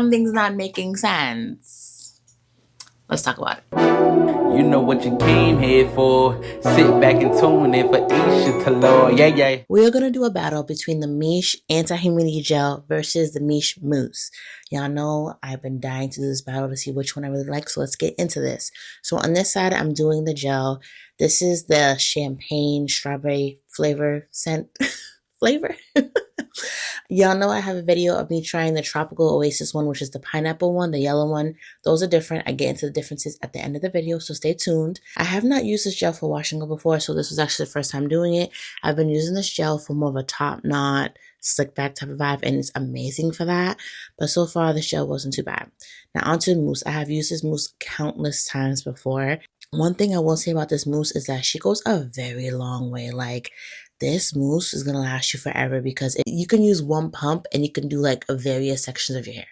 Something's not making sense. Let's talk about it. You know what you came here for. Sit back and tune in for Eisha Taylore. Yeah, yeah. We're going to do a battle between the Miche Anti-Humidity Gel versus the Miche Mousse. Y'all know I've been dying to do this battle to see which one I really like, so let's get into this. So on this side, I'm doing the gel. This is the champagne strawberry flavor scent flavor. Y'all know I have a video of me trying the Tropical Oasis one, which is the pineapple one, the yellow one. Those are different. I get into the differences at the end of the video, so stay tuned. I have not used this gel for wash and go before, so this was actually the first time doing it. I've been using this gel for more of a top knot, slick back type of vibe, and it's amazing for that. But so far, this gel wasn't too bad. Now onto the mousse. I have used this mousse countless times before. One thing I will say about this mousse is that she goes a very long way. Like, this mousse is going to last you forever because you can use one pump and you can do like various sections of your hair.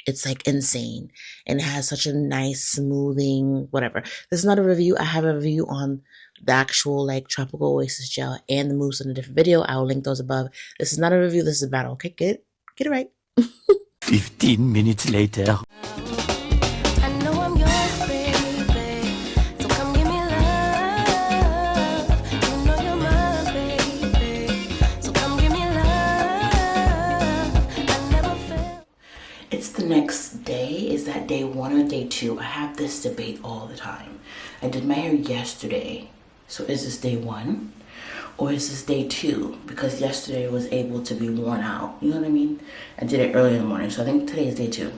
It's like insane. And it has such a nice smoothing, whatever. This is not a review. I have a review on the actual like Tropical Oasis gel and the mousse in a different video. I will link those above. This is not a review. This is a battle. Okay, get it right. 15 minutes later. It's the next day. Is that day 1 or day 2? I have this debate all the time. I did my hair yesterday. So is this day 1 or is this day 2? Because yesterday was able to be worn out. You know what I mean? I did it early in the morning. So I think today is day 2.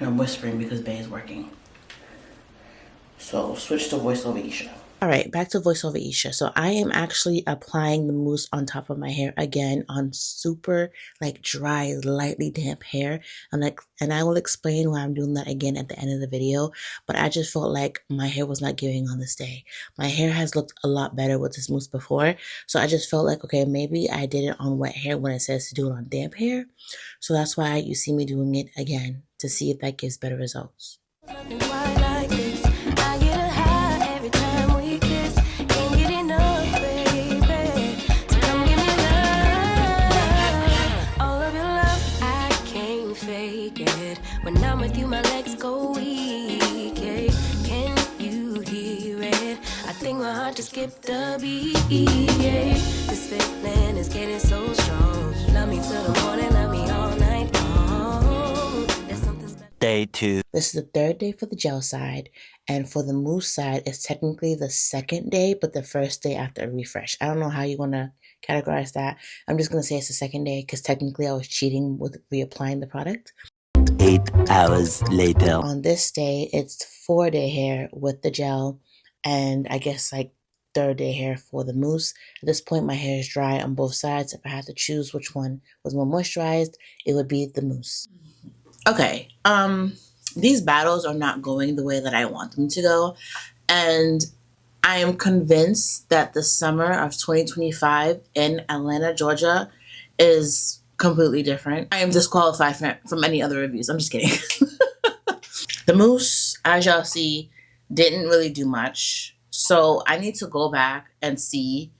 And I'm whispering because Bay is working. So switch to voiceover Eisha. Alright, back to voiceover Eisha. So I am actually applying the mousse on top of my hair again on super like dry, lightly damp hair. And I will explain why I'm doing that again at the end of the video. But I just felt like my hair was not giving on this day. My hair has looked a lot better with this mousse before. So I just felt like, okay, maybe I did it on wet hair when it says to do it on damp hair. So that's why you see me doing it again to see if that gives better results. When I'm with you, my legs go weak. Yeah. Can you hear it? I think my heart just skipped a beat. Yeah. This feeling is getting so strong. Love me till the morning, love me all night long. There's something special. Day 2. This is the 3rd day for the gel side, and for the mousse side, it's technically the 2nd day, but the 1st day after a refresh. I don't know how you want to categorize that. I'm just going to say it's the 2nd day because technically I was cheating with reapplying the product. 8 hours later. On this day, it's 4-day hair with the gel, and I guess like 3rd day hair for the mousse. At this point, my hair is dry on both sides. If I had to choose which one was more moisturized, it would be the mousse. Okay, these battles are not going the way that I want them to go, and I am convinced that the summer of 2025 in Atlanta, Georgia is completely different. I am disqualified from any other reviews. I'm just kidding. The mousse, as y'all see, didn't really do much. So I need to go back and see,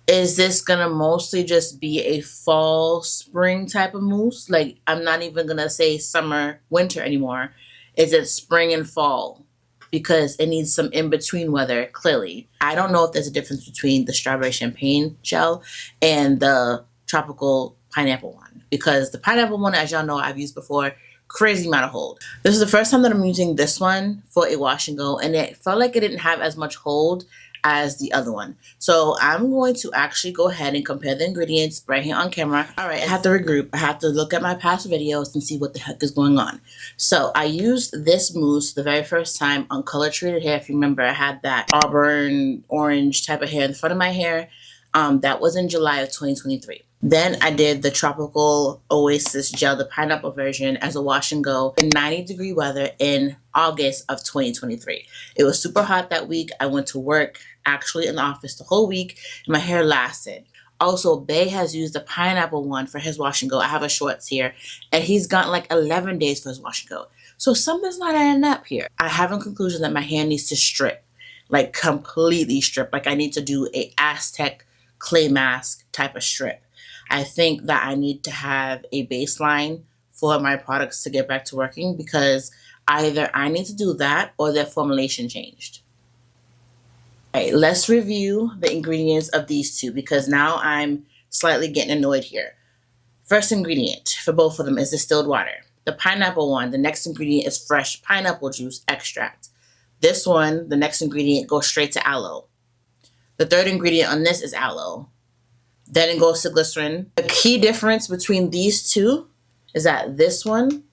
is this gonna mostly just be a fall, spring type of mousse? Like, I'm not even gonna say summer, winter anymore. Is it spring and fall? Because it needs some in-between weather, clearly. I don't know if there's a difference between the strawberry champagne gel and the tropical pineapple one, because the pineapple one, as y'all know, I've used before, crazy amount of hold. This is the first time that I'm using this one for a wash and go, and it felt like it didn't have as much hold as the other one. So I'm going to actually go ahead and compare the ingredients right here on camera. All right, I have to regroup. I have to look at my past videos and see what the heck is going on. So I used this mousse the very first time on color treated hair. If you remember, I had that auburn orange type of hair in the front of my hair. That was in July of 2023. Then I did the Tropical Oasis gel, the pineapple version, as a wash and go in 90-degree weather in August of 2023. It was super hot that week. I went to work actually in the office the whole week, and my hair lasted. Also, Bay has used the pineapple one for his wash and go. I have a shorts here, and he's gotten like 11 days for his wash and go. So something's not adding up here. I have in conclusion that my hair needs to strip, like completely strip. Like I need to do a Aztec clay mask type of strip. I think that I need to have a baseline for my products to get back to working, because either I need to do that or their formulation changed. All right, let's review the ingredients of these two, because now I'm slightly getting annoyed here. First ingredient for both of them is distilled water. The pineapple one, the next ingredient is fresh pineapple juice extract. This one, the next ingredient, goes straight to aloe. The third ingredient on this is aloe. Then it goes to glycerin. The key difference between these two is that this one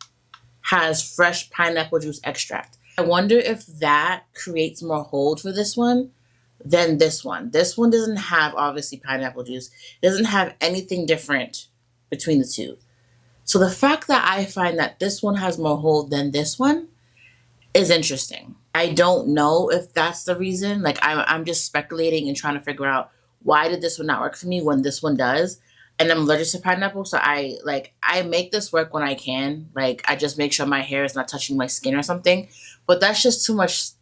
has fresh pineapple juice extract. I wonder if that creates more hold for this one than this one. This one doesn't have, obviously, pineapple juice. It doesn't have anything different between the two. So the fact that I find that this one has more hold than this one is interesting. I don't know if that's the reason. Like, I'm just speculating and trying to figure out, why did this one not work for me when this one does? And I'm allergic to pineapple, so I make this work when I can. Like, I just make sure my hair is not touching my skin or something. But that's just too much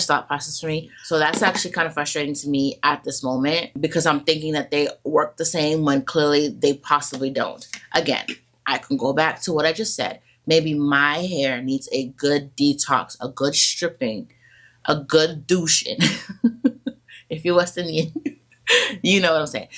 thought process for me. So that's actually kind of frustrating to me at this moment, because I'm thinking that they work the same when clearly they possibly don't. Again, I can go back to what I just said. Maybe my hair needs a good detox, a good stripping, a good douching. If you're West Indian, you know what I'm saying.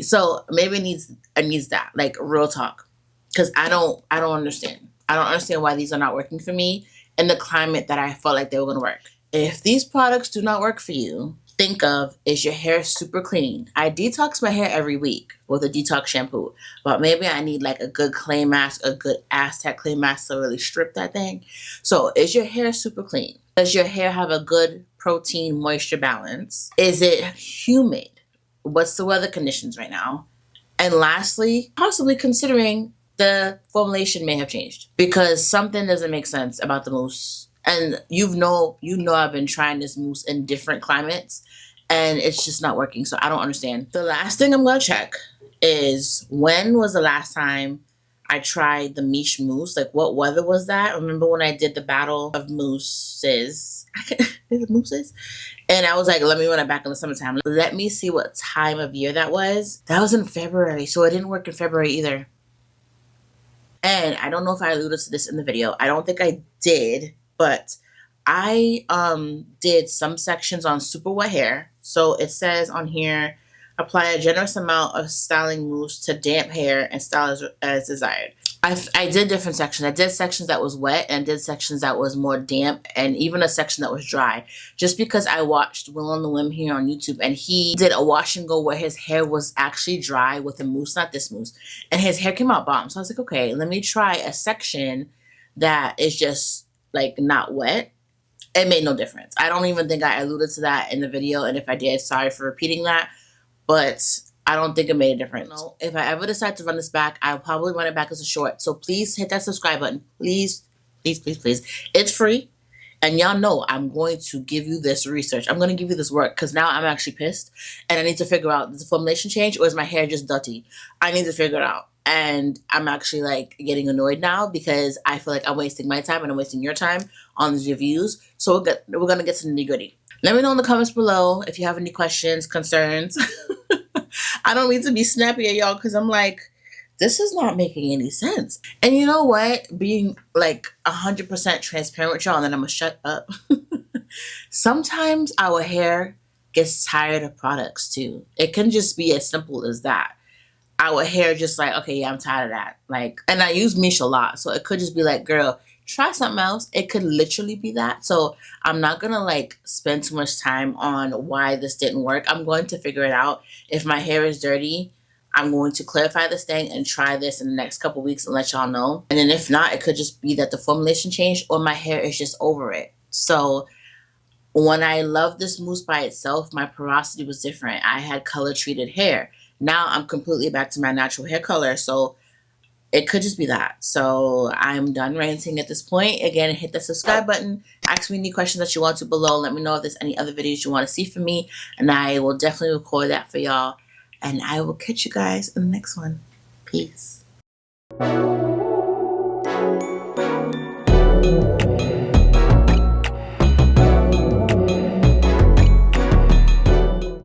So maybe it needs that, like, real talk. Because I don't understand. I don't understand why these are not working for me in the climate that I felt like they were going to work. If these products do not work for you, think of, is your hair super clean? I detox my hair every week with a detox shampoo, but maybe I need like a good clay mask, a good Aztec clay mask to really strip that thing. So is your hair super clean? Does your hair have a good protein moisture balance? Is it humid? What's the weather conditions right now? And lastly, possibly considering the formulation may have changed, because something doesn't make sense about the mousse. And you know I've been trying this mousse in different climates, and it's just not working. So I don't understand. The last thing I'm going to check is, when was the last time I tried the Miche mousse? Like, what weather was that? Remember when I did the battle of mousses? Is it mousses? And I was like, let me run it back in the summertime. Let me see what time of year that was. That was in February, so it didn't work in February either. And I don't know if I alluded to this in the video. I don't think I did, but I did some sections on super wet hair. So it says on here, apply a generous amount of styling mousse to damp hair and style as desired. I did different sections. I did sections that was wet, and did sections that was more damp, and even a section that was dry. Just because I watched Will on the Whim here on YouTube, and he did a wash and go where his hair was actually dry with a mousse, not this mousse, and his hair came out bomb. So I was like, okay, let me try a section that is just like not wet. It made no difference. I don't even think I alluded to that in the video, and if I did, sorry for repeating that, but I don't think it made a difference. No, if I ever decide to run this back, I'll probably run it back as a short. So please hit that subscribe button. Please, please, please, please. It's free. And y'all know I'm going to give you this research. I'm going to give you this work, because now I'm actually pissed. And I need to figure out, does the formulation change, or is my hair just dirty? I need to figure it out. And I'm actually like getting annoyed now, because I feel like I'm wasting my time and I'm wasting your time on these reviews. So we're going to get to the nitty gritty. Let me know in the comments below if you have any questions, concerns. I don't mean to be snappy at y'all, because I'm like, this is not making any sense. And you know what? Being like 100% transparent with y'all, and then I'm going to shut up. Sometimes our hair gets tired of products too. It can just be as simple as that. Our hair just like, okay, yeah, I'm tired of that. Like, and I use Miche a lot, so it could just be like, girl, try something else. It could literally be that. So I'm not going to like spend too much time on why this didn't work. I'm going to figure it out. If my hair is dirty, I'm going to clarify this thing and try this in the next couple weeks and let y'all know. And then if not, it could just be that the formulation changed, or my hair is just over it. So when I loved this mousse by itself, my porosity was different. I had color treated hair. Now I'm completely back to my natural hair color. So it could just be that. So I'm done ranting at this point. Again, hit the subscribe button. Ask me any questions that you want to below. Let me know if there's any other videos you want to see from me, and I will definitely record that for y'all. And I will catch you guys in the next one. Peace.